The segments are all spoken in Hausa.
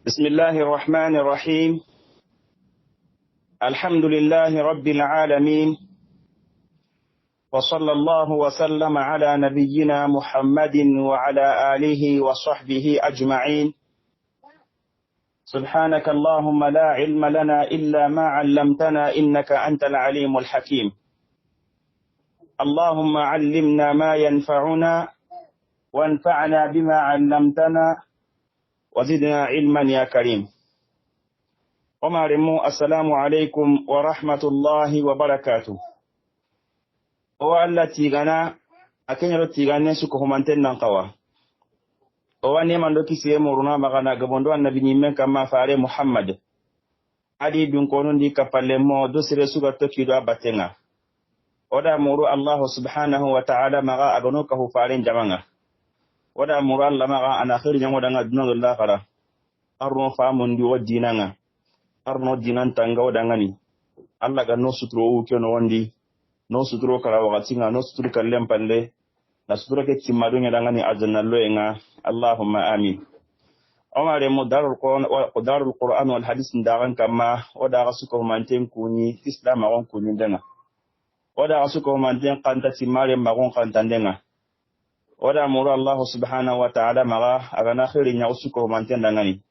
بسم الله الرحمن الرحيم. الحمد لله رب العالمين، وصلى الله وسلم على نبينا محمد وعلى آله وصحبه أجمعين. سبحانك اللهم لا علم لنا إلا ما علمتنا إنك أنت العليم الحكيم. اللهم علمنا ما ينفعنا وانفعنا بما علمتنا وزدنا علما يا كريم. ومعلمو السلام عليكم ورحمة الله وبركاته. وألا تيغانا أكين رو تيغانا سكو همانتين ننقوا. وأني من دوكي سيمورنا مغانا قبندو النبي نيمن كما فاري محمد adi dun konun di kapalemo do sire suga toki do abatenga. Oda muru Allah subhanahu wa ta'ala maga agono ka hufarin jamanga. Oda muru Allah maga anakhir nyango danga dunan Allah kara. Arno famun di wadinanga. Arno dinan tanga wadangani. Allah ga no sutro uke no wandi. No sutro kara wakatinga, no sutro kalem pande. Na sutro ke timadunya dangani azanna loenga. Allahumma amin. Omar mo darul Quran wal hadith ndagan kama oda gasuko manten kuni Islam agon kuni denga. Oda gasuko manten kanta timare magon kanta denga. Oda muru Allah subhanahu wa ta'ala maga agana khiri nya usuko manten dangani.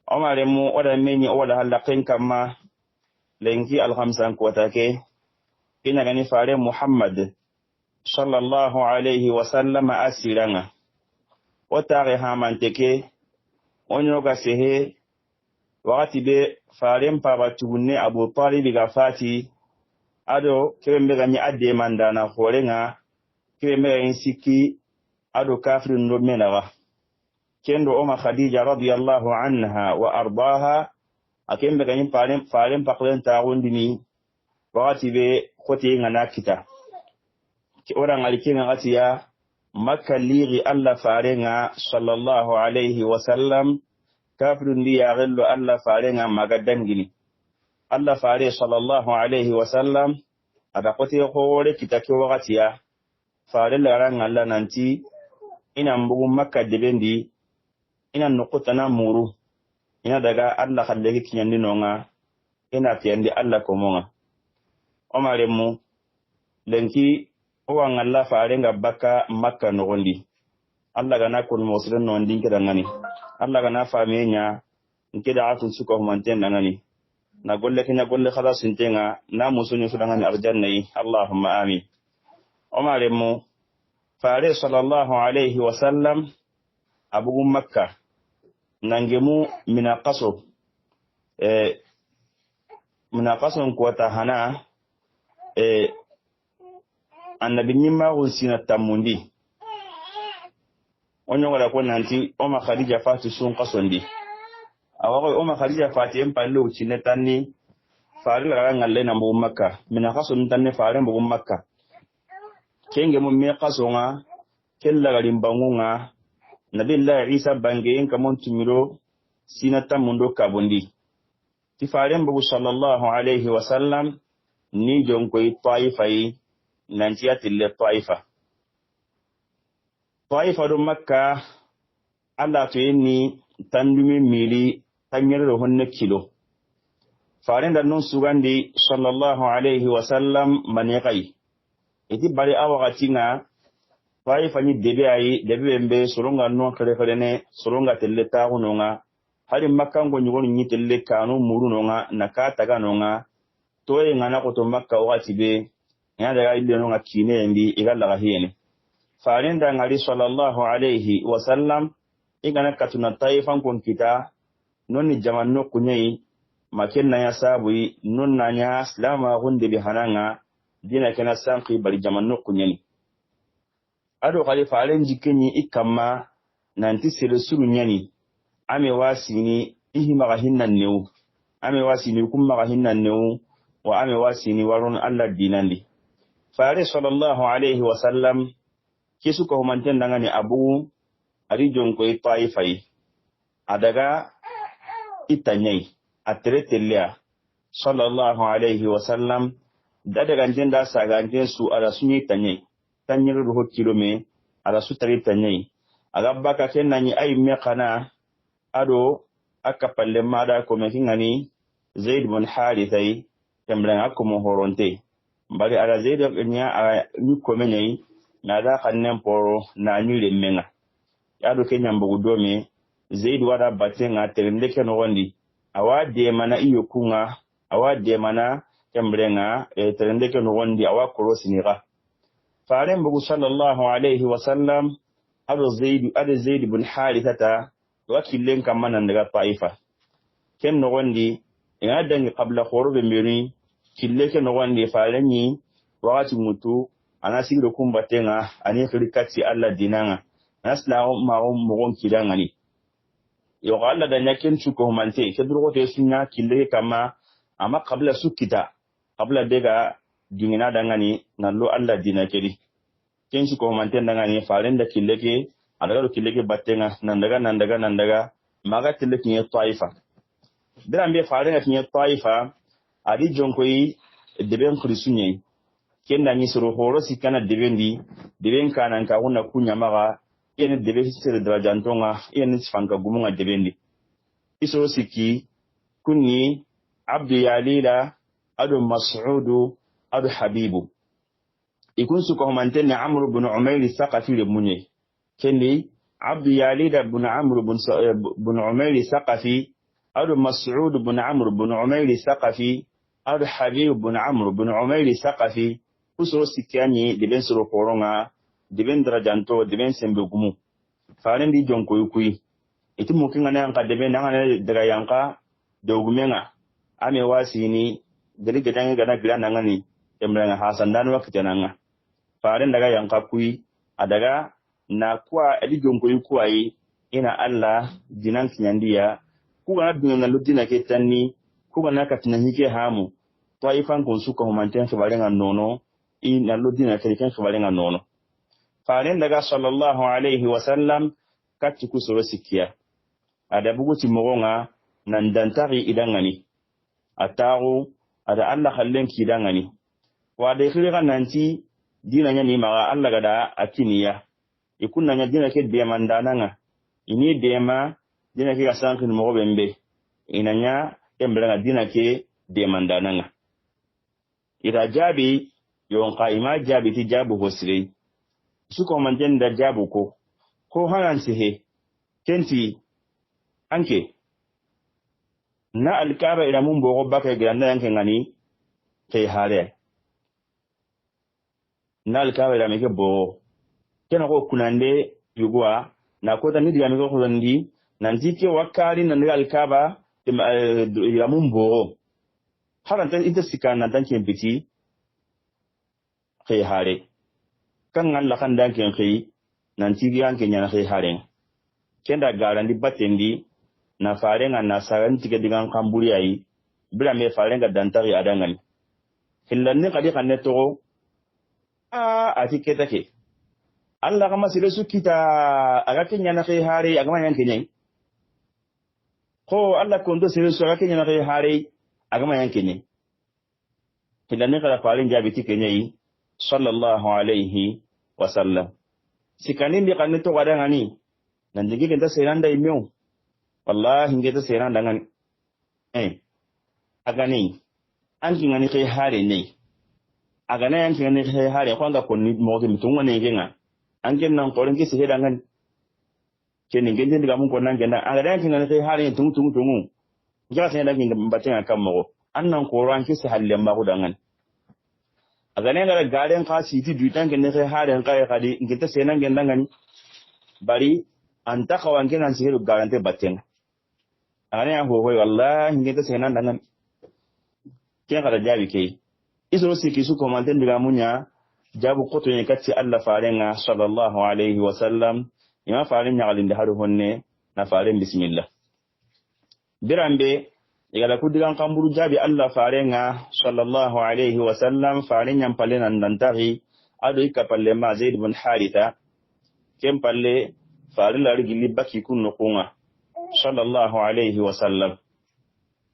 Omar mo oda meni oda halaqin kama lengi al-khamsan kwatake ina gani fare Muhammad sallallahu alayhi wa sallam asiranga. Otare hamanteke onyoga sehe wakati be farem pabatune Abu Talib ga fati ado kembe ga mi adde mandana horenga kembe insiki ado kafirin no menawa kendo oma Khadija radiyallahu anha wa ardaha akembe ga ni farem paklen taundini wakati be khote ngana kita ki orang alikinga atiya Makka ligi Allah farenga sallallahu alayhi wa sallam kafirun li yaghillu Allah farenga magadangini Allah fare sallallahu alayhi wa sallam ada kote hore kitake wakati ya fare larang Allah nanti ina mbugu Makka debendi ina nukuta na muru ina daga Allah khalleki kinyandi nonga ina fiyandi Allah komonga omaremu lenki Owan Allah farenga baka Makka nogondi. Allah gana kun muslimin no ndinke dangani. Allah gana famenya nke da atun suko humanten dangani. Na golle kenya golle khala sintenga na musuni sudangani arjanna yi. Allahumma amin. Omaremu fare sallallahu alayhi wa sallam abu Makka nangemu minaqaso minaqaso kwata hana annabi nyimma usina tamundi onyo wala ko nanti oma Khadija fatu sun qasondi awago oma Khadija fati empalle uchine tanni faari la ngalle na mbu Makka mina qason tanne faare mbu Makka kenge mu me qasonga kella galim bangunga nabillahi Isa bangeyen kamon tumiro sina tamundo kabondi ti faare mbu sallallahu alayhi wa sallam ni jonko Taifa yi nanti atille Taifa do Makka Allah to yini tandumi mili tanyere honne kilo farenda non sugandi sallallahu alayhi wa sallam maniqai iti bari awagati nga Taifa ni debe ayi debe mbe soronga non kare ne soronga telle taguno nga hali Makka ngo nyugoni ni telle kanu muruno nga nakata gano nga toye ngana ko to Makka wagati be ya daga ile no ngakine ndi igalla ga hiyene farinda ngali sallallahu alayhi wa sallam igana katuna Taifan kon kita nonni jamanno kunyai makenna ya sabuyi nonna nya islama gunde bi hananga dina kana sanqi bari jamanno kunyani ado khali faren jikenyi ikamma nanti sere suru nyani ame wasini ihi maga hinnan new ame wasini kumma ga hinnan new wa ame wasini warun Allah dinandi fare sallallahu alayhi wa sallam kisu ko humanten dangani abu ari jonko Taifa yi adaga itanyai atretelia sallallahu alayhi wa sallam daga njenda saga njensu ala sunyi tanyai tanyiru ho kilome ala sutari tanyai aga baka kenna ni ay mekana ado akapalle mada ko me kingani Zaid bin Harithai tembran akko horonte bari ala Zaid nya ni ko menyi na da kannen poro na nyire menga yado kenya mbugu domi Zaid wada batenga terendeke no wondi awa de mana iyo kunga awa de mana tembrenga terendeke no wondi awa korosiniga faren mbugu sallallahu alaihi wasallam ado Zaid bin Harithata wakillen kamana daga Taifa ken no wondi ina dangi qabla khurub miri killeke no wondi farenyi wakati mutu anasiru kumbatenga ani khirikati alla dinanga nasla ma mo kidanga ni yo Allah da nyaken chuko humante ke durgo te sunya killeke kama ama qabla sukita qabla daga dingina dangani nallo alla dinakedi ken chuko humante dangani farenda killeke adaga killeke batenga nandaga maga killeke ni Taifa birambe farenga ni Taifa adi jonkoyi deben khrisunye kenda ni suru horo sikana deben kana ka wona kunya maga yene debe sere drajantonga yene sifanka gumunga debendi iso siki kunni Abdu Yalila adu Mas'udu adu Habibu ikun su ko mantene Amr ibn Umayr Saqafi le munye kendi Abdu Yalila ibn Amr ibn Umayr Saqafi adu Mas'ud ibn Amr ibn Umayr Saqafi adu Habib ibn Amr ibn Umayr Saqafi uso sikani deben suru koronga deben darajanto deben sembe gumu faren di jonko yukui iti mukinga na yanka deben nangane daga yanka dogumenga ame wasini dari gadange gana gira nangani emrenga hasandan wakati nanga faren daga yanka kui adaga na kwa edi jonko yukuai ina Allah dinan kinyandia kuga na dunga ludina ketani kuga na katina hike hamu Taifan kunsuka humanten khibarenga nono ina ludina keriken khibarenga nono faren daga sallallahu alaihi wasallam katti kusoro sikia ada buguti mogonga nan dantari idangani ataru ada Allah khallen ki idangani wa da khiriga nanti dina nya ni maga Allah gada akiniya ikunna nya dina ke de mandananga ini dema dina ke asankin mo bembe inanya embelanga dina ke de mandananga ira jabi yon qaima jabi ti jabu hosri suko manjen da jabu ko hanan sihe kenti anke na alkaba ila mun bogo baka ganda yanke ngani kai hare na alkaba ila meke bogo kena ko kunande yugwa na ko tani diga meke ko ndi nanti ke wakali nan alkaba ila mun bogo haran tan ita sikana dan ke biti kai hare kan Allah kan dan ke kai nanti giyan ke nyana kai hare kenda garandi batendi na farenga na saran tige digan kamburi ayi bila me farenga dantari adangani hillanni kadi kanne to atiketa ke Allah kama sire su kita aga kenya na kai hare aga man yanke nyai ko Allah kondo sire su aga kenya na kai hare aga man yanke nyai hillanni kada faren jabi tike nyai sallallahu alaihi wasallam sikani mi kanne to gadangani nan digi genta seranda imeu wallahi ngeta seranda ngani agani anki ngani kai hare ne agana yanki ngani kai hare kwanga konni mogi mitunga ne genga anken nan koren ki seheda ngani keni ngende diga mun konna ngenda agana yanki ngani kai hare tungu ngira seheda ngi mbatenga kammo annan koran ki se halle mbago dangan agana ngara garen ka siti duitan ngene kai hare kai kadi ngeta sehena ngenda ngani bari anta kawanke nan sihiru garante batenga agane ya ho wallahi ngeta sena nan ke kada jabi ke iso siki su komanten diga munya jabu koto ne katti Allah farenga sallallahu alaihi wasallam ima faren ya galinde haru honne na faren bismillah birambe igala kudigan kamburu jabi Allah farenga sallallahu alaihi wasallam faren yan palenan dantari ado ikapalle ma Zaid bin Haritha kem palle farila rigili baki kunno kunga sallallahu alaihi wasallam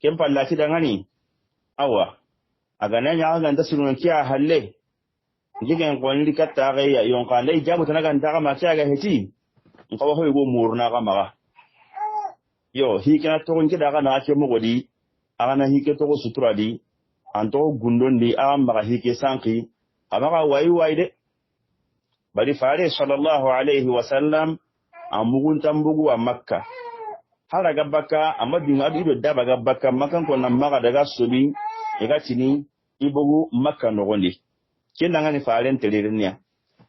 kem pallati dangani awa agana nya ga ndasirun kiya halle jigen ko ni katta ga ya yon kan dai jabu tanaga ndaka ma kiya ga heti ko ho go murna ga maga yo hikena to ngi daga na ke mogodi agana hike to sutura di anto gundondi amma hike sanki amaga wayi de bari fare sallallahu alaihi wasallam amugun tambugu wa makka hara gabbaka amadu adu do daba gabbaka makan ko nan maga daga sobi ega tini ibugu makka no gondi kinanga ni fare ntelirniya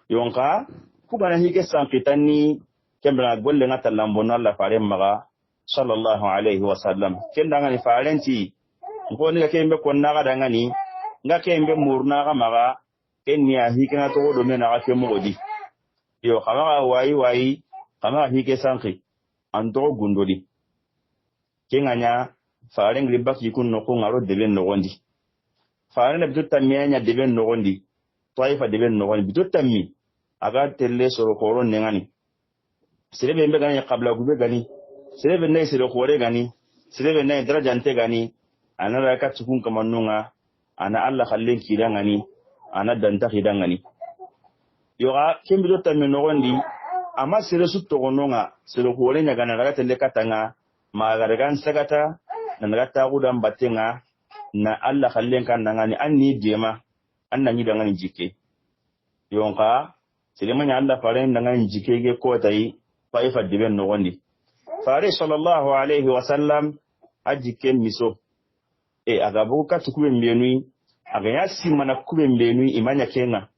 yonka kubana hike sanki tanni kembra golle ngata lambono Allah fare maga sallallahu alaihi wasallam kinanga ni fare nti ngoni ga kembe ko naga dangani nga kembe murna ga maga kenya hikena to do mena ga kemodi yo kama wayi kama hike sanki ando gundodi kenganya faare ngri baki kun no ko ngaro deben no gondi faare na bitu tammiya deben no gondi taifa deben no gondi bitu tammi aga telle soro koron nengani sirebe mbe gani qabla gube gani sirebe nay siro khore gani sirebe nay darajante gani ana raka tukun kamannunga ana Allah khallen kidangani ana danta kidangani yoga kembido tammi no gondi ama sire su togononga sire khore nya gana raka telle katanga magaragan sagata nan rata gudan batenga na Allah khallen kan nangani anni dema annani dangani jike yonka silemanya Allah fare nangani jike ge ko tai faifa diben no gondi fare sallallahu alaihi wasallam ajike miso agabu ka tukube mbenui aga yasi mana kube mbenui imanya kenga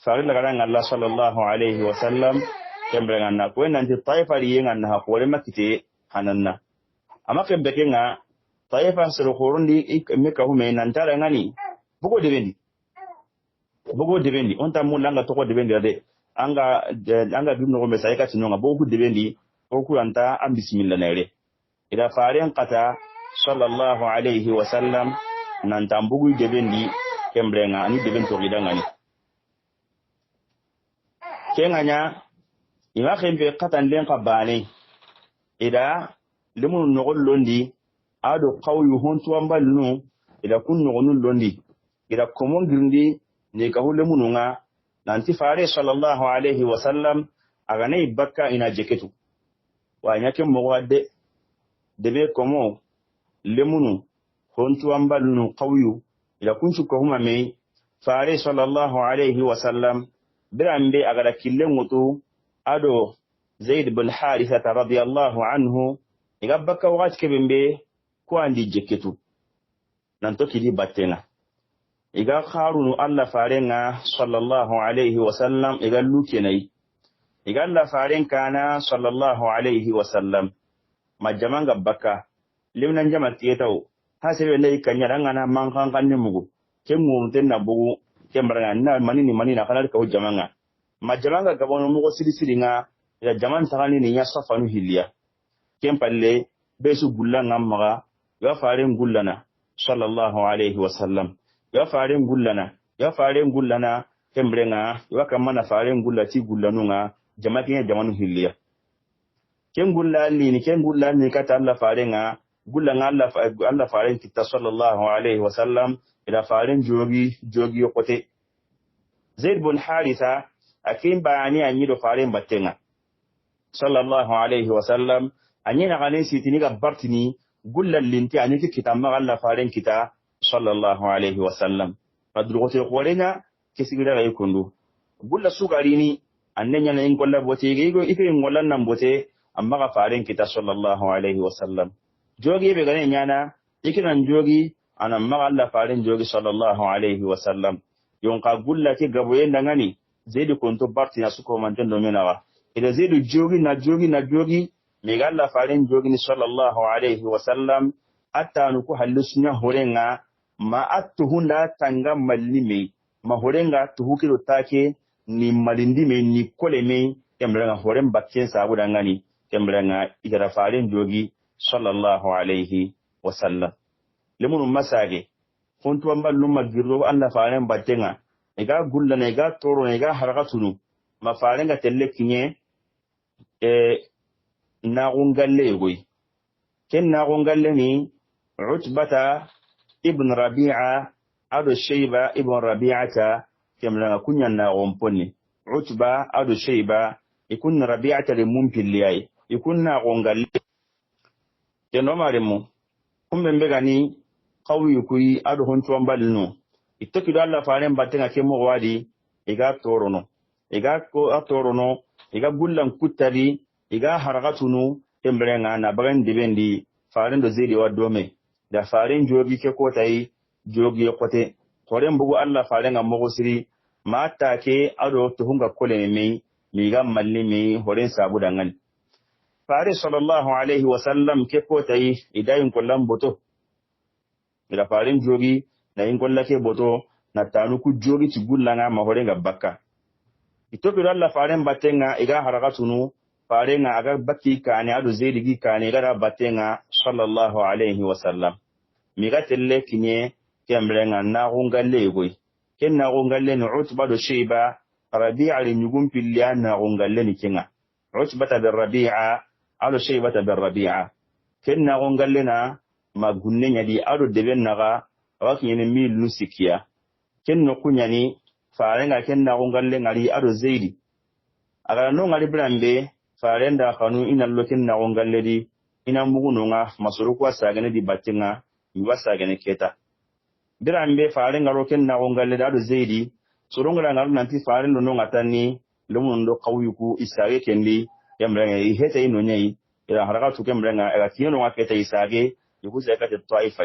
fare lagaran Allah sallallahu alaihi wasallam kembrenga na ko nanti taifa riyenga na hakore makite hananna ama kembe kenga taifa sero korundi meka hume nantara ngani bugo debendi onta mulanga to ko debendi ade anga bimno ko mesay ka tinonga bugo debendi ko kuranta am bismillah nere ida faren qata sallallahu alaihi wasallam nan tambugu debendi kembrenga ani deben to gidangani kenganya ima kembe qatan len qabani ida limun nogol londi ado qawyu hontu ambalnu ida kun nogonul londi ida komon girndi ne ka hulle mununga nanti fare sallallahu alaihi wasallam aga nei bakka ina jeketu wa nyake mo wadde debe komo lemunu hontu ambalnu qawyu ida kun su ko huma me fare sallallahu alaihi wasallam birambe aga da kille ngutu ado zaid bin haritha radiyallahu anhu iga baka wakati kebembe ko andi jeketu nanto kidi batena iga kharunu Allah farenga sallallahu alaihi wasallam iga lukenai iga Allah faren kana sallallahu alaihi wasallam majamanga baka limnan jamati taw hasebe nei kanya dangana mankan kanne mugo kemum tenna bugu kembranga na manini na kana ka jamanga majamanga gabono mugo silisilinga ya jaman tagani ni ya safanu hilya kempalle besu gullanga maga ya faren gullana sallallahu alaihi wasallam ya faren gullana kembrenga ya kamana faren gullati gullanunga jama'in jamanu hilliya ken gullani kata Allah farenga gullanga Allah faren kitta sallallahu alaihi wasallam ila faren jogi yokote Zaid bin Haritha akin bayani anyi do faren battenga sallallahu alaihi wasallam anyi na ganin sitini ga bartini gullal linti anyi kitamma Allah faren kita sallallahu alaihi wasallam padrugote qorena kesigira ga yikundu gulla sugarini annenya na ingolla bote gego ife ngollan nan bote amma ga faren kita sallallahu alaihi wasallam jogi be gane nyana ikinan jogi anan ma Allah faren jogi sallallahu alaihi wasallam yonka gulla ke gaboyen dangani zaidu konto bartina suko manten do menawa ida zaidu jogi na jogi me ga Allah faren jogi ni sallallahu alaihi wasallam atta nu ko hallusnya horenga ma attuhunda tanga mallime ma horenga tuhukiro take ni malindi me ni kole me kembrenga horen bakken sabu dangani kembrenga igara faren jogi sallallahu alaihi wasallam lemunu masage fontu amballu magirro Allah faren battenga ega gulla ne ga toro ne ga harakatunu ma faren ga telle kinye na gungalle goy ken na gungalle ni utbata ibn rabi'a ado shayba ibn rabi'ata kemla kunya na gomponi utba ado shayba ikun rabi'ata le mumpilliyai ikun na gungalle keno maremu kumbe gani qawi kuyi adu honto ambalno itokido Allah faren batenga kemo wadi iga torono iga ko atorono iga bullan kutari iga haragatunu tembrenga na bagan dibendi faren do zedi wadome da faren jogi ke kotai jogi kote koren bugu Allah faren ammo siri mata ke ado to hunga kole me mi ga malli me horen sabu dangan fare sallallahu alaihi wasallam ke kotai idayin kullan boto ila faren jogi na in kollake boto na tanu ku jogi ti gullanga ma horenga bakka itokido Allah faren batenga iga haragatunu farenga aga bakki kane ado zedigi kane gara batenga sallallahu alaihi wasallam miga telle kinye kembrenga na gungalle goy ken na gungalle ni utba do sheba rabi'a li nyugum pilya na gungalle ni kinga utbata bir rabi'a ado shaybata bir rabi'a ken na gungalle na magunne nyadi ado deben naga wakin ni mil nusikia ken no kunyani farenga ken na gungalle ngari ado zeidi aga no ngari brambe farenda kanu ina lokin na gongalle di ina muguno nga masuru kwa sagane di batinga iwa sagane keta birambe farenga rokin na gongalle da zeidi surungra ngar nanti farendo no ngatani lumundo qawiyuku isage kendi yamrenga iheta ino nyai ila haraka tu kemrenga ila kino ngaketa isage yukuze kate taifa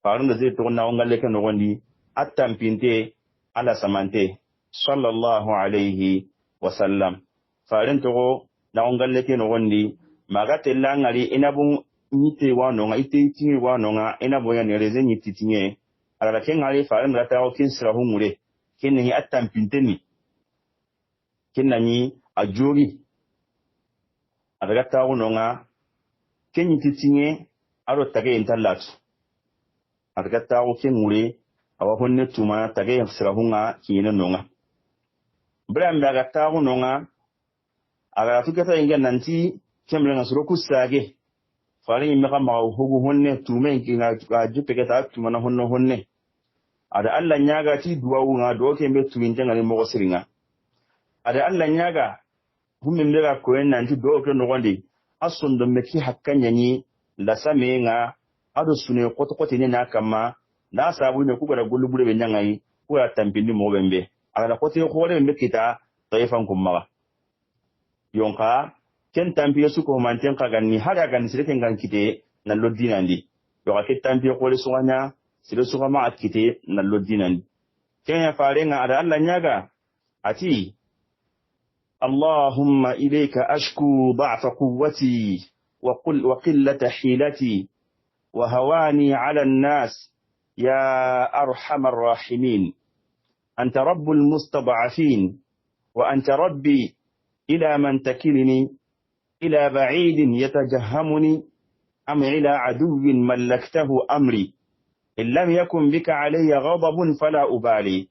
farendo zeidi to na gongalle ken no gondi atampinte ala samante sallallahu alaihi wasallam farento na ongalle ke no gondi magate langari inabu nyite wano nga ite tingi wano nga inabu ya nereze nyiti tinge ala ke ngari faran rata o kin sira humure kin ni attam pinteni kin nani ajori ala ta wono nga kin nyiti tinge aro tage intalat ala ta o kin mure awa honne tuma tage sira hunga kina nonga bram daga ta wono nga aga tukata inga nanti kemrenga suroku sage fari imeka ma hugu honne tume inga jupe keta tuma na honne ada Allah nyaga ti duwawu nga do kembe tuminja ngani mo siringa ada Allah nyaga humme mbega ko en nanti do ko no gondi asun do meki hakkanya ni la samenga ado sune koto ne na kama na sabu ne ku gara gulubure be nyangai ku ya tampindi mo bembe ala kote ko re mbe kita tayfan kumma yonka ken tampiye suko manten kagani hada gan sirken gan kite na loddinandi yo ka tampiye ko le suwanya sire suka ma akite na loddinandi ken ya farenga ada Allah nyaga ati Allahumma ilayka ashku da'fa quwwati wa qillata hilati wa hawani 'ala an-nas ya arhamar rahimin anta rabbul mustad'afin wa anta rabbi إلى من تكلني إلى بعيد يتجهمني أم إلى عدو ملكته أمري إن لم يكن بك علي غضب فلا أبالي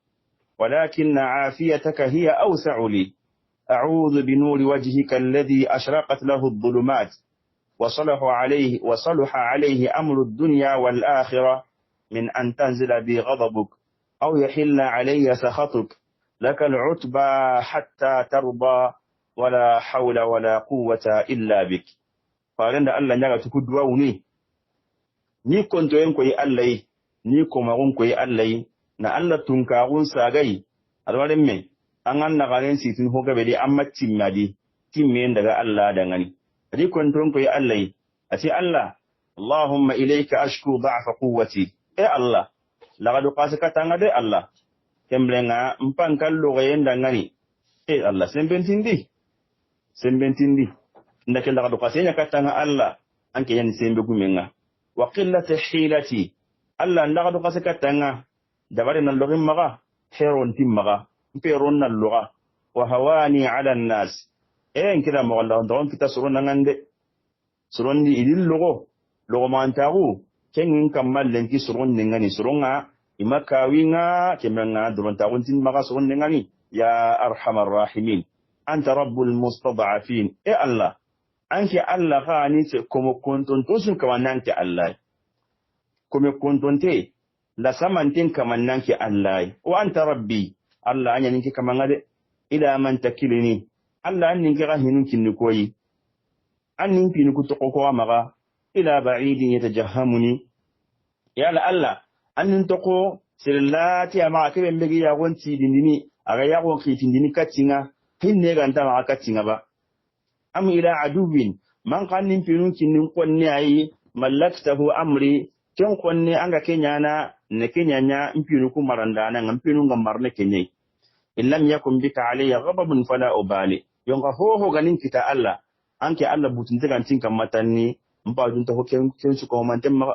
ولكن عافيتك هي أوسع لي أعوذ بنور وجهك الذي أشرقت له الظلمات وصلح عليه أمر الدنيا والآخرة من أن تنزل بي غضبك أو يحل علي سخطك لك العتبى حتى ترضى ولا حول ولا قوة إلا بك فارند الله نيغا تكدوا وني ni konto en koy Allah ni ko magun koy Allah na Allah tunkagun sagai alwarin me an anna garen sitin hoga be di amma timmadi timme daga Allah da ngani ni konto koy Allah ati Allah Allahumma ilayka ashku da'fa quwwati Allah laqad qasaka tanga de Allah kemblenga mpan kallo gayen da ngani Allah sembentindi ndake laqad qasenya katanga Allah anke yani sembe gumenga wa qillati hilati Allah laqad qasaka tanga dabare nan login maga heron timmaga mperon nan loga wa hawani ala nas en kida mo Allah ndon kita suron ngande suron ni idil logo mantagu kengin kamal lenki suron ngani suronga imakawinga kemenga duron tagun timmaga suron ngani ya arhamar rahimin anta rabbul mustad'afin Allah anki Allah gani se como kontonto sun kamananki Allah como kontonte la samantin kamananki Allah wa anta rabbi Allah anya ninki kamangade ila man takilini Allah ninki ga hinun kinni koyi an ninki ni ku to ko maga ila ba'idin yatajahhamuni ya la alla annin toko sirlati ama kebe mbegi ya gonti dindini aga ya gon kitindini katinga hinne ganta ma katinga ba am ila aduwin man kannin pinun kinnin konne ayi mallaktahu amri ken konne anga kenyana ne kenyanya impinu ku marandana ngampinu ngamarne kenyai illam yakun bika alayya ghadabun fala ubali yonga ho ganin kita Allah anke Allah butunte gantin kan matanni mba junta ho ken su ko mantem ma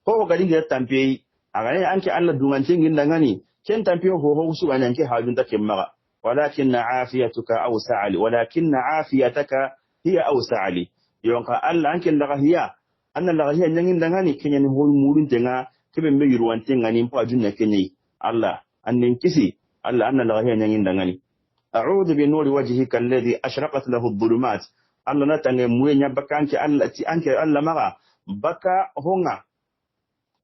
ho ganin ya tampe agane anke Allah dungantin gindangani ken tampe ho su ganin anke hajunta kemma walakin afiyatuka awsa'ali walakin afiyataka hiya awsa'ali yonka Allah anke laga hiya anna laga hiya nyangin dangani kenya ni ho murun tenga kebe me yurwan tenga ni mba junna kenyi Allah annin kisi Allah anna laga hiya nyangin dangani a'udhu bi nuri wajhika alladhi ashraqat lahu adh-dhulumat Allah natange muenya baka anke Allah ti anke Allah maga baka honga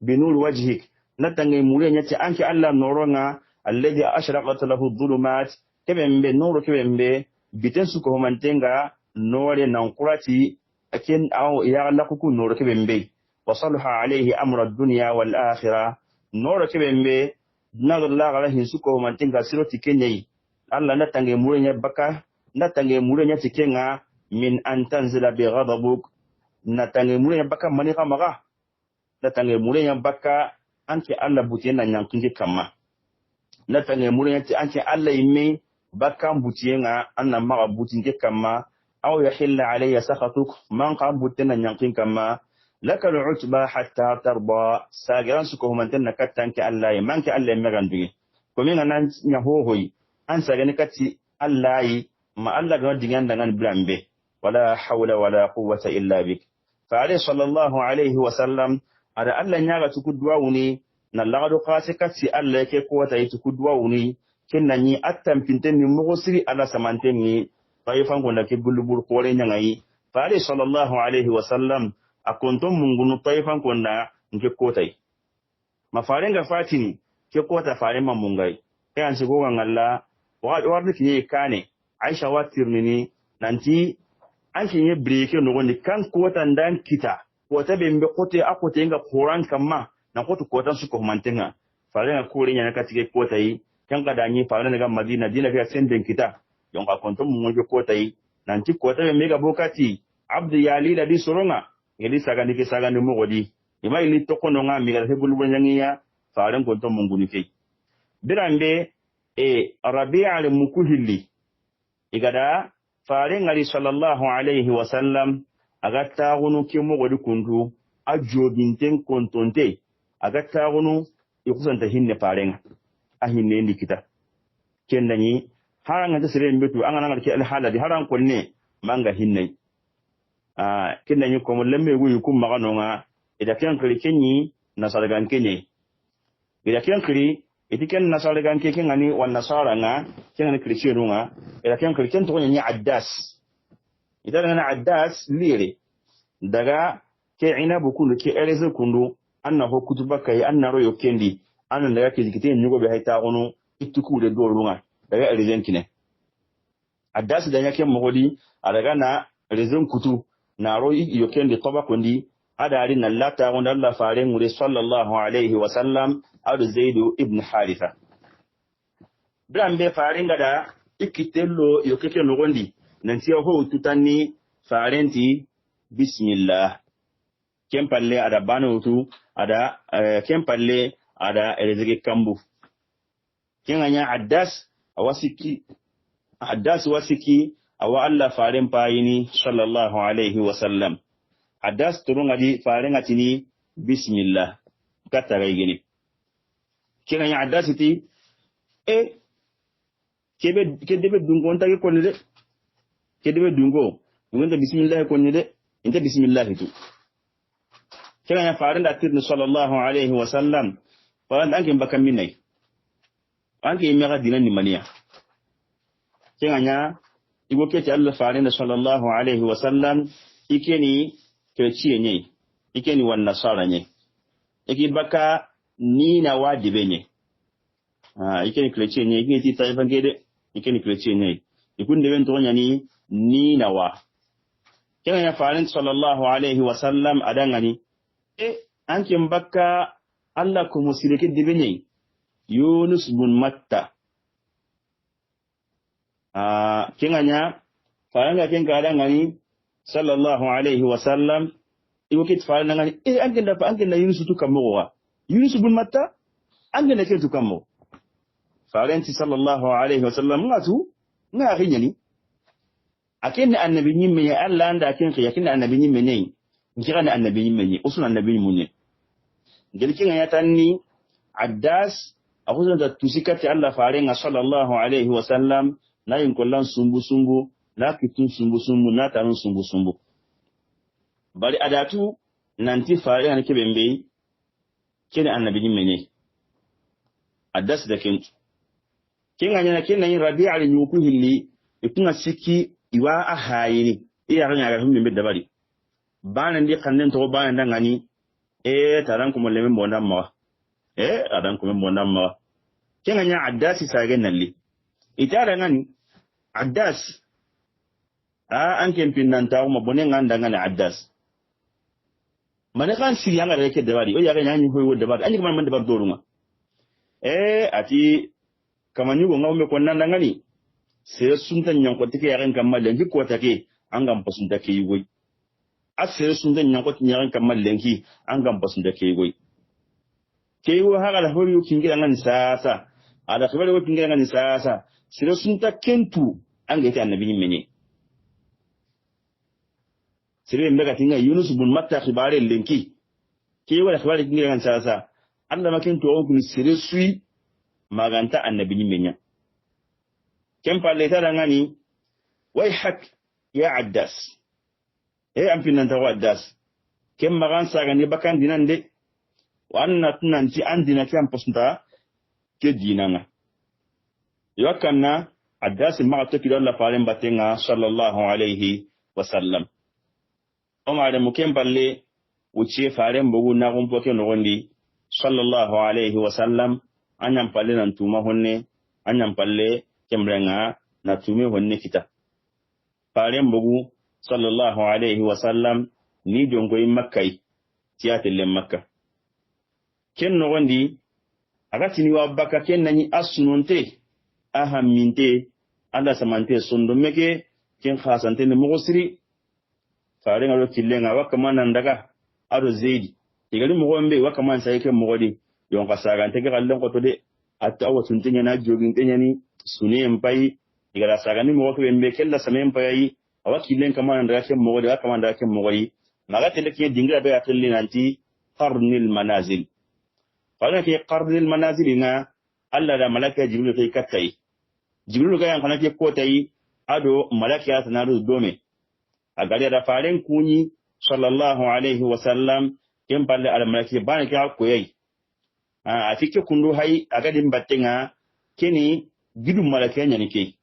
bi nuri wajhik natange muenya ti anke Allah noronga alladhi ashraqat lahu adh-dhulumat kebembe nuru kebembe bitensu ko mantenga nore nan kurati akin aw ya Allah ku nuru kebembe wa salaha alayhi amra ad-dunya wal akhirah nuru kebembe nadalla galahin su ko mantenga siroti kenyai Allah natange muenya baka natange muenya tikenga min an tanzila bi ghadabuk natange muenya baka mani kamaga natange muenya baka anke Allah butiyena nyankinge kama natange muenya ti anke Allah imme baka butiyenga anna maga butinge kama aw yahilla alayya sakhatuk man qam butena nyankin kama lakal utba hatta tarda sagiran su ko mantenna katanke Allah manke Allah megandige ko minga nan nyahohoyi an sagani kati Allah yi ma Allah ga digan dangan blambe wala hawla wala quwwata illa bik fa alayhi sallallahu alayhi wa sallam ada Allah nyaga tukudwa wuni na lagado qase kati Allah yake ko ta yi tukudwa wuni kinna ni attam pinten ni mogosiri ala samanten ni tayfan gonda ke bulubul kore nyangai fa alayhi sallallahu alayhi wa sallam akonto mungunu tayfan gonda nke kotai mafarenga fatini ke kota fare mamungai kan sigo ngalla warni kinye kane Aisha watirnini nanti an kinye breke no gondi kan kota ndan kita kota bembe kote akote nga Quran kamma na kotu kota su ko mantenga farenga kore nyana katike kota yi kan kada nyi farenga ga Madina dina ga senden kita yonga konto mungo kota yi nanti kota bembe ga bokati abdu yalila di soronga ngeli saga ndike saga ndi mogodi ima ili tokono nga mi ga hebulu banyangiya farenga konto mungu ni kei birambe Rabi'a al-Mukuhili igada farin ali sallallahu alaihi wa sallam agatta gunu ke mogodi kundu ajobinten kontonte agatta gunu ikusanta hinne farin a hinne ndikita kendani haranga ta sire mbetu an nan ke alhaladi haran konne manga hinne kendani ko mo lemme gu yukum magano nga ida ken kri kenyi nasargan kenye ida ken kri itiken nasara gan ke ngani wan nasara nga ngani kristiyanu nga ila ken kristiyan to ni addas idan ngana addas lire daga ke inabu kundu ke ereze kundu annahu kutuba kai annaro yokendi anan daga ke dikite nyugo be hayta gono ituku de dorunga daga erezen kine addas da yake mogodi adaga na erezen kutu na ro yokendi toba kondi adari na lata wanda Allah fare mu sallallahu alaihi wa sallam adu Zaidu ibn Haritha brambe fare ngada ikitello yokeke no gondi nanti ho tutani farenti bismillah kempalle ada banutu ada kempalle ada erezege kambu kenganya addas wasiki awa Allah faren payini sallallahu alaihi wa sallam addas turunga di farenga tini bismillah kata gaigini kina ya addas ti kedebe dungo onta ke konni de kedebe dungo ngonta bismillah konni de inte bismillah tu kina ya farenda tirni sallallahu alaihi wa sallam farenda anke mbaka minai anke imega dinani mania kina ya ibo ke Allah farenda sallallahu alaihi wa sallam ikeni chrétien nye ikeni wan nasara nye iki baka ni na wajibe nye ikeni chrétien nye ikeni ti taifangede ikeni chrétien nye ikunde ben to nyani ni na wa kina ya farin sallallahu alaihi wasallam adangani ankin bakka Allah ko musiriki dibinye Yunus bin Matta kinganya faranga kin adangani sallallahu alaihi wasallam iwokit faranga ngani ankin da Yunus tu kamowa Yunus bin Matta ankin da ke tu kamo faranti sallallahu alaihi wasallam ngatu ngari nyani akin annabi nyimme ya Allah anda akin annabi nyimme ne ngira na annabi nyimme ne usun annabi munne gelkin ya tanni addas akuzan da tusikati Allah farenga sallallahu alaihi wasallam na yin kullan sumbu na kitun sumbu na tanun sumbu bari adatu nanti farenga ke bembe kene annabi nyimme ne addas da kin kinga nyana kinna yin rabi'a li yuku hilli ikunga siki iwa ahayini iya ganya ga humbe dabari bana ndi kannen to bana ndangani taran kuma lemme mbonam ma adan kuma mbonam ma kinga nya addasi sagen nalli itara ngani addas an kempin nan tawo mabone nganda ngani addas mane kan siriya ngara yake dabari o ya ganya nyi hoyo dabari anyi kuma man dabar doruma ati kamani go ngawme ko nan ngani sai sun tan yanko take yaran kamar lenki ko take an gam pasun take yi a sai sun tan yanko take yaran kamar lenki an gam pasun take yi ke wo haga la horiyo kingira ngani sasa ada kibale wo kingira ngani sasa sai sun ta kentu an ga ta annabi mene sai me ga tinga Yunus bin Matta khibare lenki ke wo la khibare kingira ngani sasa Allah makin to on kun sai sui maganta annabi menya kem palle ta ngani way hak ya addas am finan ta addas kem magan saga ni bakan dinande wanna tunanti andina kam posnta ke dinanga yakanna addas ma ta kidalla faren batenga sallallahu alaihi wasallam oma da mukem palle uci faren bugu na gumpo ke no gondi sallallahu alaihi wasallam anyam palle nan tuma honne anyam palle kemrenga na tumi honne kita faren bugu sallallahu alaihi wasallam ni jongo in makkai tiyatelle makka ken no gondi agati ni wabaka ken nani asununte ahaminte anda samante sondo meke ken khasante ne mogosiri faren alo killenga wakamana ndaga ado zeidi igali mogombe wakaman sai ken mogodi yon kasagante ke kallen ko to de atta awatun tinya na jogin tinya ni sune mpai igala sagani mo ko bembe kella samen mpai awakillen kama nda ke mo de kama nda ke mo yi maga tele ke dingira be atalli nanti qarnil manazil qala ke qarnil manazil nga alla da malaka jibril kai katai jibril ga yan kana ke ko tai ado malaka ya tanaru dome agari da faren kunyi sallallahu alaihi wasallam kem palle al malaki bana ka ko yayi a fike kundu hay agadin battenga keni gidum malaka nyani ke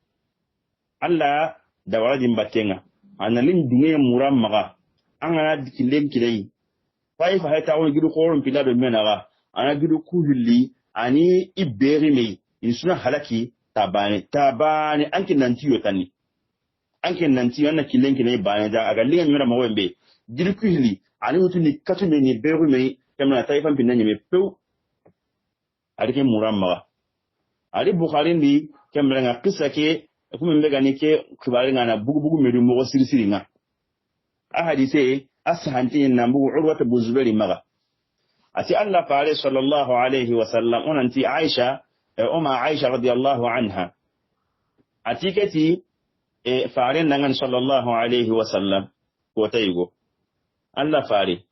Allah da waradin battenga analin dunye muram maga an ana dikilen kilai fai fa hayta woni gidu qoron pilado menaga ana gidu kuhulli ani iberi me insuna halaki tabane ankin nanti yotani ankin nanti wannan kilen kilai bane da aga linga nyura mawembe gidu kuhulli ani mutuni katume ni beru me kamna taifan pinanye me pew adike muram maga ali bukhari ndi kamra qissa ke kuma mbega ni ke kibari ngana bugu medu mo sirisiri nga a hadise ashanti na bugu urwata buzuberi maga ati Allah faare sallallahu alaihi wasallam onanti Aisha Aisha radiyallahu anha ati kati faare nangan sallallahu alaihi wasallam ko tayigo Allah faare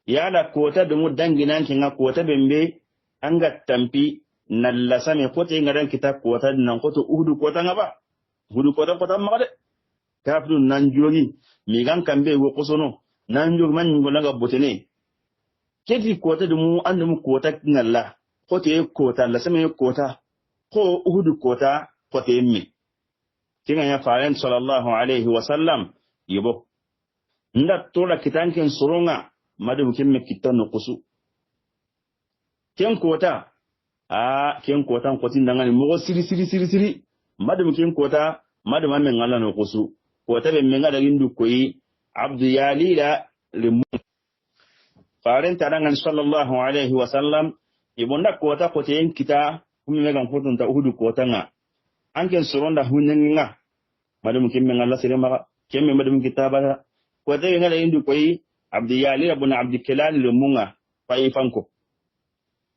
yala kota dumu danginan kinga kota bembe anga tampi nalla same kota ngaran kita kota nan kota uhudu kota ngaba hudu kota magade kafdu nan jogi mi gan kambe wo kosono nan jogi man ngola ga botene keti kota dumu andumu kota ngalla kota la same kota ko uhudu kota yemmi kinga ya faaren sallallahu alaihi wasallam yibo nda tola kitanken soronga madum kimme kitano kusu ken kota kotin dangani mo siri madum ken kota madum amen ngala no kusu kota be menga da gindu koyi abdu yalila limu faren tadangan sallallahu alaihi wasallam ibunda kota koten kita kumi megan kotun ta uhudu kota nga anken soronda hunyenga madum kimme ngalla sire maka kemme madum kitaba kota ngala indu koyi abdu yalila ibn abd kilal limunga fayi fanko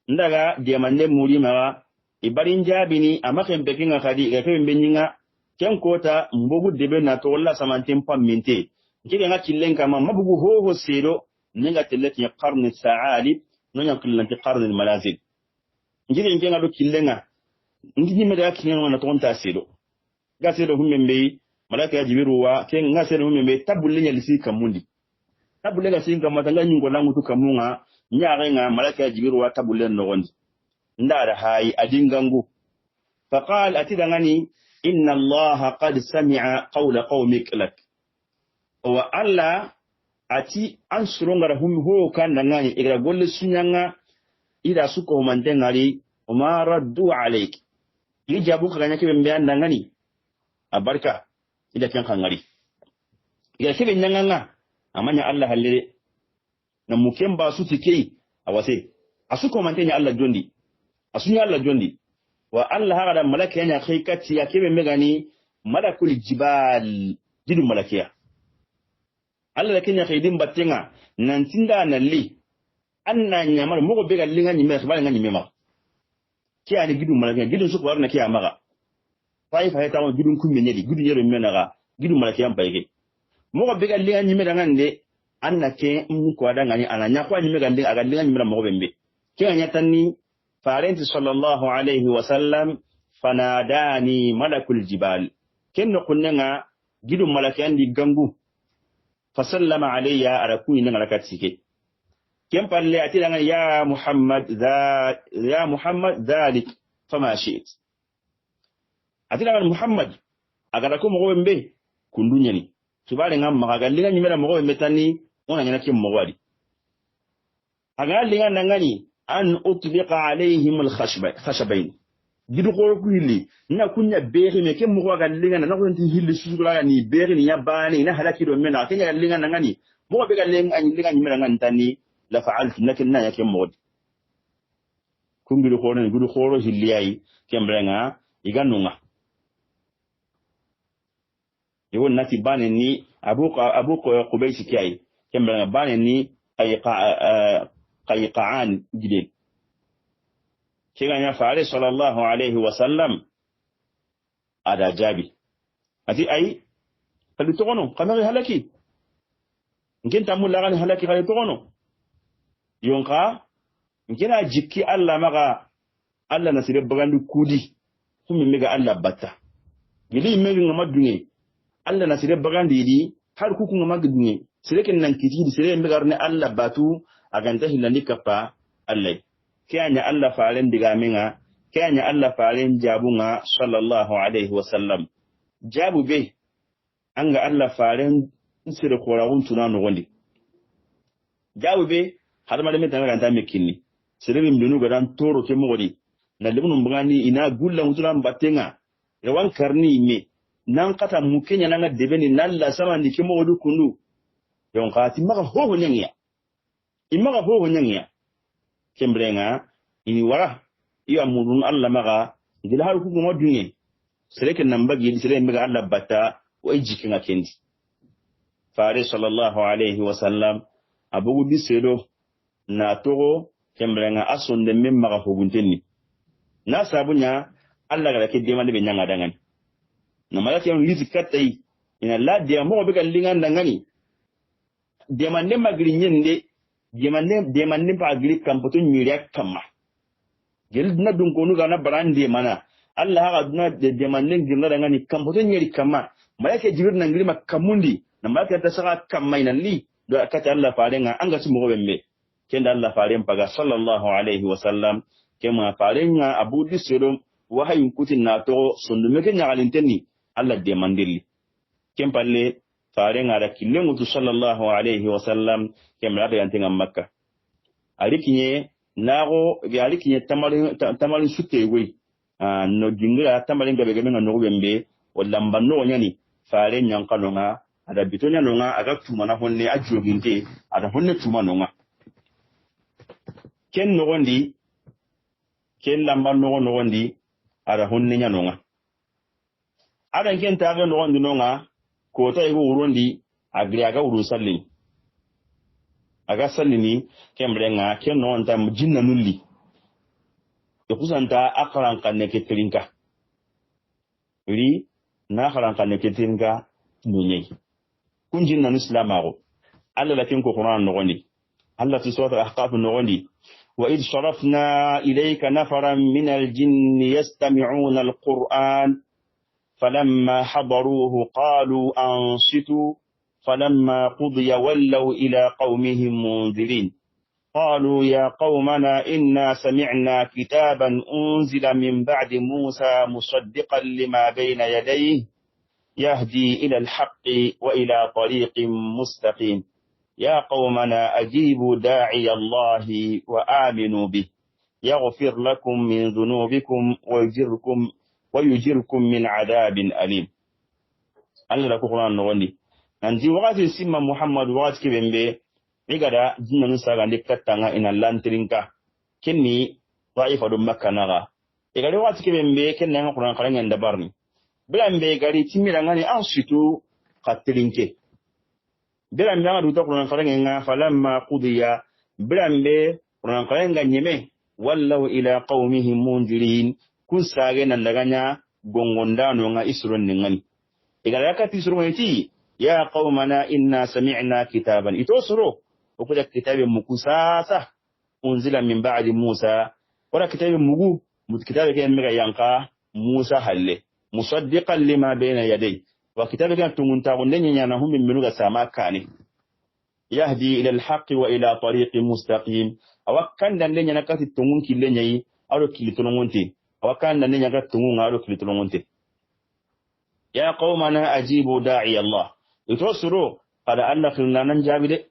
ndaga diamande muri maka ibarin jabini amaken bekinga kadi ga kebe benyinga ken kota mbogu debe na to walla samantin pamminte kide nga killen kama mabugu ho sero ninga tellati qarn sa'alib nonya killanti qarn malazil ngide ngenga do killenga ngidi meda killenga na tonta sero ga sero hummembe malaka ya jibiru wa ken nga sero hummembe tabulle nya lisi kamundi tabulle ga singa matanga nyingo langu tu kamunga nyaare nga malaka ya jibiru wa tabulle no gondi ndara hayi adingangu faqal atidangani inna allaha qad sami'a qawla qaumik lak wa alla ati an surongara hum ho kan ngani igra golle sunyanga ida suko mande ngari ma raddu alayk li jabu kanya ke be anda ngani abarka ida kan ngari iga ke be nyanga amanya alla halire na mukemba su tike awase asuko mande nya alla jondi asunya alla jondi wa alla haga malaka nya khikati ya ke be megani malakul jibal jidu malakiya Allah da kenya khidin battenga nan tinda na li anna nyamar mo be gallinga nyime khbal nga nyime ma kiya ni gidu malaka gidu su ko na kiya maga fay fay tawo gidun kumme nyedi gidu yero mena ga gidu malaka yam bayge mo be gallinga nyime da ngande anna ke mu ko da ngani ananya kwa nyime gallinga aga gallinga nyime mo bembe kiya nyatanni farenti sallallahu alaihi wasallam fanadani malakul jibal kenno kunnga gidu malaka andi gangu فسلم علي على كل نغلكاتيكي كم قال لي اتي يا محمد ذلك فما شئت اتي محمد اغراكم مغوبمبي كندونياني تبالي ngam maga linga nyimera mغوبمبي tani ona nyana kim mغwadi aga linga nangani an utliqa alaihim alkhashbain gidu ko ku hilli na kunya beeri me kem mo ga linga na ko nti hilli sugula ni beeri ni yabani na halaki do mena kenya linga na ngani mo be ga linga ni mera ngan tani la fa'altu lakin na yake mod kungidu ko ne gudu khoro hilli ay kembrenga iganunga yewon nati bane ni abu ko qubaysi kay kembrenga bane ni qayqa'an gidel kiganya faare sallallahu alaihi wasallam ada jabi ati ay kali tokono kamari halaki ngenta mulagani halaki kali tokono yonka ngena jikki alla maga alla nasire bagandu kudi kumi mega alla batta gili megi ngama dunge alla nasire bagandi di har kuku ngama dunge sireken nan kitidi sire megarne alla batu aganta hilandi kappa allai kanya Allah faren digaminga kanya Allah faren jabunga sallallahu alaihi wasallam jabu be anga Allah faren sire korawun tunano gondi jabu be har ma da meta nganta mekinni sire bim dunu gadan toro ke mogodi na lebunu mbani ina gulla mutulan batenga rewan karni me nan kata mukenya nanga debeni nalla sama ndi ke mogodu kunu yon kati maga ho nyangya imaga ho nyangya kembrenga ini wara iya mudun Allah maga ngila har ku mo dunye sereke namba gi sere mega Allah bata o jikinga kendi fare sallallahu alaihi wasallam abugu bisedo na togo kembrenga asonde memma ga huguntenni na sabunya Allah ga ke demande be nyanga dangan na malati on lizi katai ina la de mo be gallinga ndangani demande magri nyende demande pa agri kampoto nyiriya kama gel na dun konu ga na brande mana Allah ha aduna demande ngirna dangani kampoto nyiri kama malaka jibir na ngiri makamundi na malaka ta saka kama ina li do akata Allah farenga anga su mo bembe kenda Allah faren paga sallallahu alaihi wasallam kema farenga abu disero wahayin kutin na to sundume ke nyagalintenni Allah demandeli kempalle farenga da killengutu sallallahu alaihi wasallam kemra da yantin makka alikinye nago bi alikinye tamalin sutte we no dingira tamalin gabe gabe no bembe walla mbanno nyani faren nyankanonga ada bitonya nonga aga tumana honne ajoginte ada honne tuma nonga ken nogondi ken lamba nogondi ada honne nya nonga ada ken taga nogondi nonga ko ta igo urondi agri aga uru sallin aga sallini kembrenga ken non tam jinna nulli to kusanta akaran kanne ketrinka ri na akaran kanne ketrinka nunyi kunjin nan islamago alla lakin ko qur'an nogondi alla fi surat al-ahqaf nogondi wa id sharafna ilayka nafaran min al-jinn yastami'una al-qur'an falamma hadaruhu qalu ansitu فلما قضي ولوا إلى قومهم منذرين قالوا يا قومنا إنا سمعنا كتابا أنزل من بعد موسى مصدقا لما بين يديه يهدي إلى الحق وإلى طريق مستقيم يا قومنا أجيبوا داعي الله وآمنوا به يغفر لكم من ذنوبكم ويجركم من عذاب أليم الله لكم قرآن نغني nanti wakati simma Muhammad wakati kibembe igada jinna nusa gande katanga ina lantrinka kenni taifa do makka naga igada wakati kibembe kenna nga Qur'an kalanga ndabarni bilambe gari timira ngani ansitu katrinke bilambe nga duta Qur'an kalanga nga falamma qudiya bilambe Qur'an kalanga nyeme wallahu ila qaumihim mundirin kusage nan daganya gongondano nga isron ngani igada yakati isron ngati يا قومنا إنا سمعنا كتابا إتوسروا وكذا كتاب مكساسة أنزل من بعد موسى ولا كتاب مجو كتاب كان مغا ينقى موسى هله مصدقا لما بين يديه وكتاب كان تمنتاغن ينهم من منوغا ساما كاني يهدي إلى الحق وإلى طريق مستقيم أو كان دان لن ينكات التمون كي لن يي أو كي لتنونتي أو كان دان لن ينكات التمون أو كي لتنونتي يا قومنا أجيبوا داعي الله itosuro kada Allah khilna nan jabide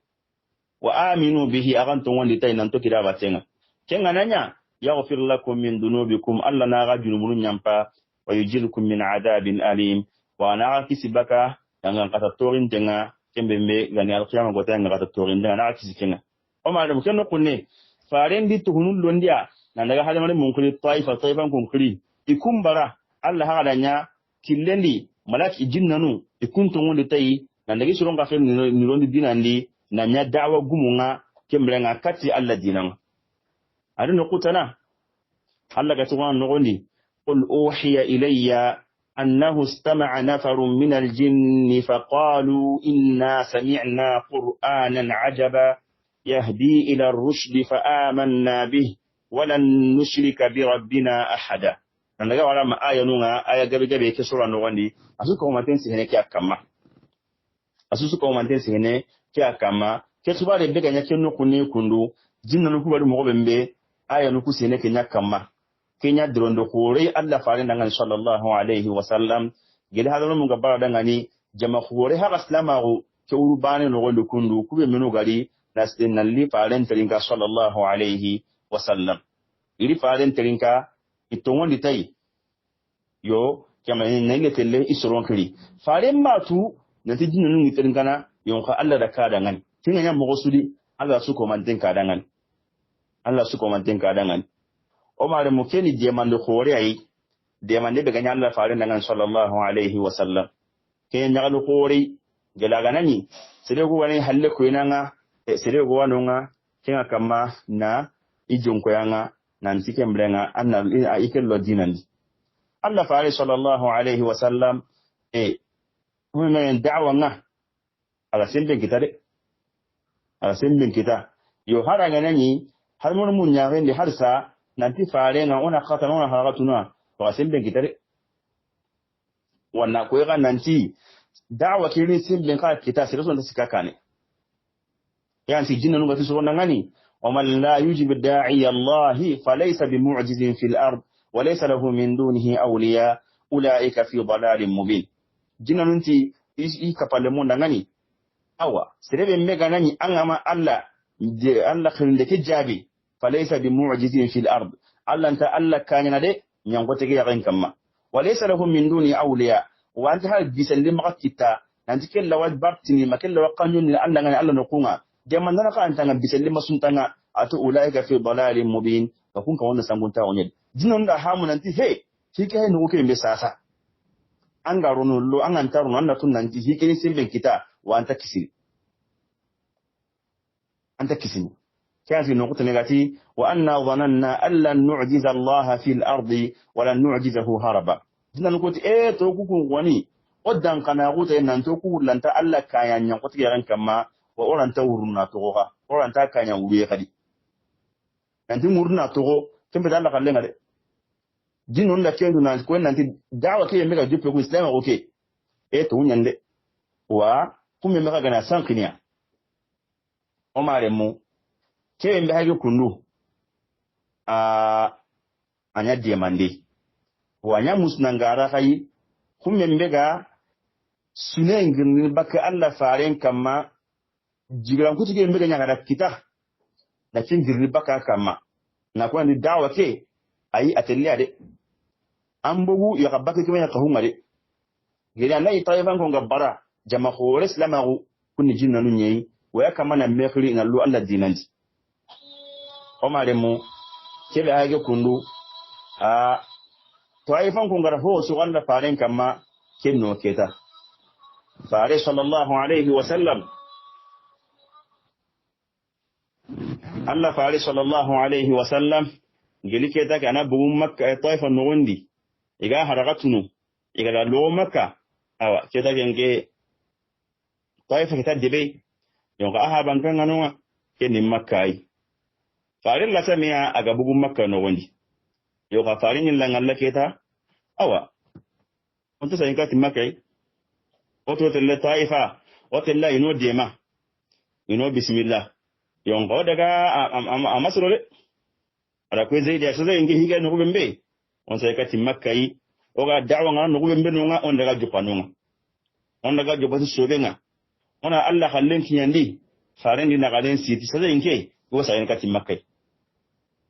wa aminu bihi agantum wandi tay nan to kida batenga kenga nanya yaghfir lakum min dunubikum alla na gajunubun nyampa wa yujirkum min adabin alim wa na kisibaka yanga kata torin tenga kembembe gani alqiyama gota yanga kata torin tenga na kisikenga o ma dum kenno kunne farendi tuhunul londia nan daga hadamare munkuli taifa taifan kunkuli ikumbara Allah hagadanya killendi malaki jinnanu ikuntu wandi tay nan dagi suron gafen ni rondi dinandi na nya da'wa gumunga kembrenga kati alla dinanga adu no kutana alla ga tuwa no gondi qul uhiya ilayya annahu istama'a nafarun min al-jinn faqalu inna sami'na qur'anan 'ajaba yahdi ila ar-rushd fa amanna bihi wa lan nushrika bi rabbina ahada nan daga wala ma aya nunga aya gabe gabe ke sura no gondi asuko ko matensi hene kya kama asusu ko mante sene kya kama ke tuba de bega nya kenno kunni kundu jinna no kubadu mo bembe aya no kusene kenya kama kenya drondo khore Allah faare dangan sallallahu alaihi wasallam gele hadalo mun gabara dangani jama khore ha islamago ke urbane no gondo kundu kube meno gari nasden nalli faaren terinka sallallahu alaihi wasallam iri faaren terinka itongondi tai yo kama nenge telle isron kiri faaren matu nanti jinna nungi terinkana yonka Allah da ka dangan tinga nya mo sudi Allah su ko manten ka dangan Allah su ko manten ka dangan o mare mo keni de mande khore ay de mande be ganya Allah faare dangan sallallahu alaihi wasallam ke nya galu khore gelaga nani sede ko wani halle ko inanga sede ko wanonga tinga kama na ijun ko yanga nan tikem brenga anna ikel lo dinandi Allah faare sallallahu alaihi wasallam من دعوة على سنبين كتاب على سنبين كتاب يو هذا غنني هل من يعين لحرسا ننتي فعلنا ونا خاطر ونا حرقتنا على سنبين كتاب وانا كويغا ننتي دعوة كيري سنبين كتاب سيرسون تسكاكاني يعني سجننا نغتي سرون نغني ومن لا يجب الداعي الله فليس بمعجز في الأرض وليس له من دونه أولياء أولئك في ضلال مبين jina nunti kapale mo ndangani awa serebe mega nani angama alla khinde ke jabi falaysa bi mu'jizin fil ard alla anta alla kanyana de nyangote ke yakin kamma walaysa lahum min duni awliya wa anta hal bisan lim makita nanti kella wa bartini makella wa qanyun Allah ngani Allah no kunga jaman nana ka antanga biselli masuntanga atu ulaika fi dalalin mubin ka kun ka wonna sangunta onye jinon da hamu nanti he hike no ke mbe sasa an garo no lo an antaru nan tun nanti hike ni simbe kita wa anta kisini كان في نقطة نغاتي وأنا ظننا أن لن نعجز الله في الأرض ولن نعجزه هربا جنا نقول توكو وني قدام قناغوت إن توكو لن تألا كاين ينقط يغن كما وأولان تورنا توغا أولان تاكاين ينولي قدي أنت مورنا توغو كم بدأ لك اللي غدي جنون لك يندو نانت كوين نانت دعوة كي يميغا جوب يقول إسلام أوكي تو نيندي وكم يميغا غنا سانقنيا ومارمو ke mbe hage kundu anya diamande wanya musnangara kai kumme mbega sunen ngin baka Allah faren kama jigram kutige mbega nyanga kita na cin girni baka kama na kwa ni dawa ke ayi ateliya de an bugu ya kabaka kuma ya kahunga de gida Allah taifan ko gabbara jama khore islamagu kunni jinna nunyi waya kama na mekri na lu Allah dinanti omare mu kebe hage kundu to ay fan kun gara ho su Allah faren kama kinno keta fare sallallahu alaihi wasallam Allah fare sallallahu alaihi wasallam gili keta kana bugun makka taifa nugundi iga haragatunu iga da lo makka awa keta genge taifa keta debe yonga aha bankan ganwa kenin makka ai farin la samiya aga bugun makka no wondi yo ka farin yin lan Allah keta awa onto sayin ka timaka ai oto tele taifa o tella ino dema ino bismillah yon go daga amasrole ala ko zai da sai ngi higa no bembe on sai ka timaka ai o ga da'wa ngana no bembe no nga on daga jupanunga on daga jubatu sobenga ona Allah khallen kiyandi farin dina galen siti sai ngi go sayin ka timaka ai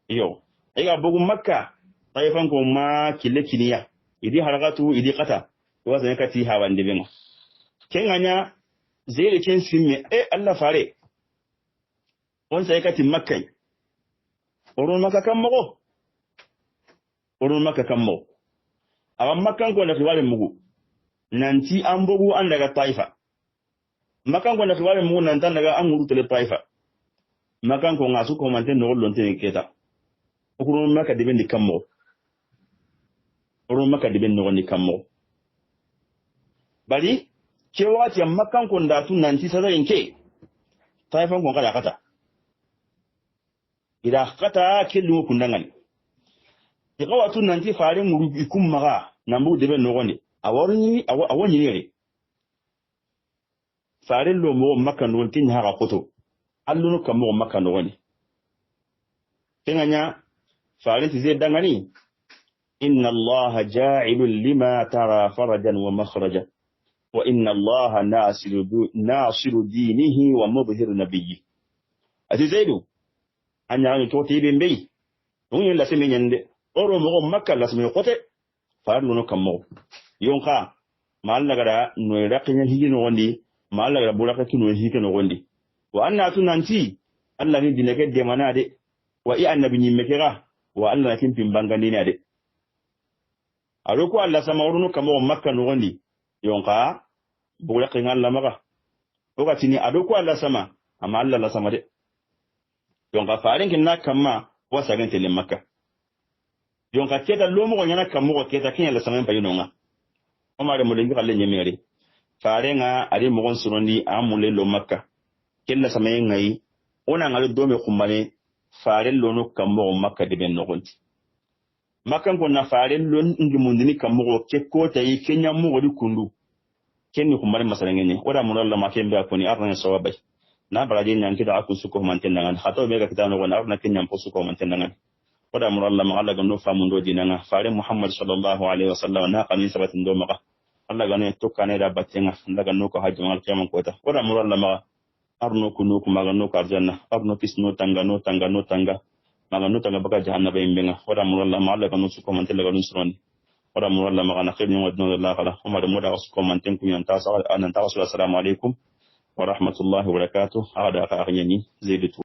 yo iga bugun makka taifan ko ma kille kiniya idi haragatu idi qata to zan ka ti hawan de benga kenganya zere ken simme Allah fare on sai ka ti makka orun makka kan mo awan makkan ko na fiwale mugu nanti an bugu an daga taifa makkan ko na fiwale mugu nan tan daga an nguru tele taifa makkan ko ngasu ko manten no lonte keta urun maka diben di kammo urun maka diben no ni kammo bali ke wati makkan ko ndatu nanti sada inke taifan ko kada kata ida kata kelu ko ndangani ikawatu nanti faare muru ikum maga nambu diben no goni awoni ni faare lo mo makkan no tin ha koto alluno kammo makkan no goni tenganya فارنت زي دغني إن الله جاعل لما ترى فرجا ومخرجا وإن الله ناصر دينه ومظهر نبيه أتي زيدو أن يعني توتي بي وني لا سمي يند أورو مغو مكة لا سمي قوتي فارلو نو كمو يونكا ما الله غدا نو رقني هيجي نو وندي ما الله غدا بولاكا كنو هيجي نو وندي وأن أتو نانتي الله ني دينك ديمانا دي وإي النبي نيمكيرا wa Allah kin pin bangandi ne ade aroko Allah sama urunu kamo makka no gondi yonka bugula kin Allah maka o ga tini adoko Allah sama amma Allah la sama de yonka farin kin na kama wasa gan tele makka yonka keta lomo ko nyana kamo ko keta kin Allah sama bayi nonga o mare mo lengi kalle nyemere farenga ari mo gon surondi amule lo makka kella sama ngai ona ngal do me kumbane farin lono kammo makka de ben nogonti makkan ko na farin lon ngi mundini kammo ke ko tayi kenya mo wodi kundu kenni ko mari masala ngene wada mun Allah ma kembe ko ni arna sawabai na baraje nyan kida akun suko manten dangan hato be ga kitano wona arna kenya ko suko manten dangan wada mun Allah ma Allah ga no famu ndo dinanga farin Muhammad sallallahu alaihi wasallam na qanin sabatin do maka Allah ga ne tokkane da battenga daga no ko hajju mal kiyamon ko ta wada mun Allah ma arno kunu kuma ga no karjanna arno kisno tanga maga no tanga baka jahannaba imbenga wada mun Allah ma Allah ga no suko manten daga no suroni ora mu walla magana khir ni wadno Allah kala umar mu da wasu commentin kun yanta sa anan ta wasu assalamu alaikum wa rahmatullahi wa barakatuh ada ka akhnyani zaidu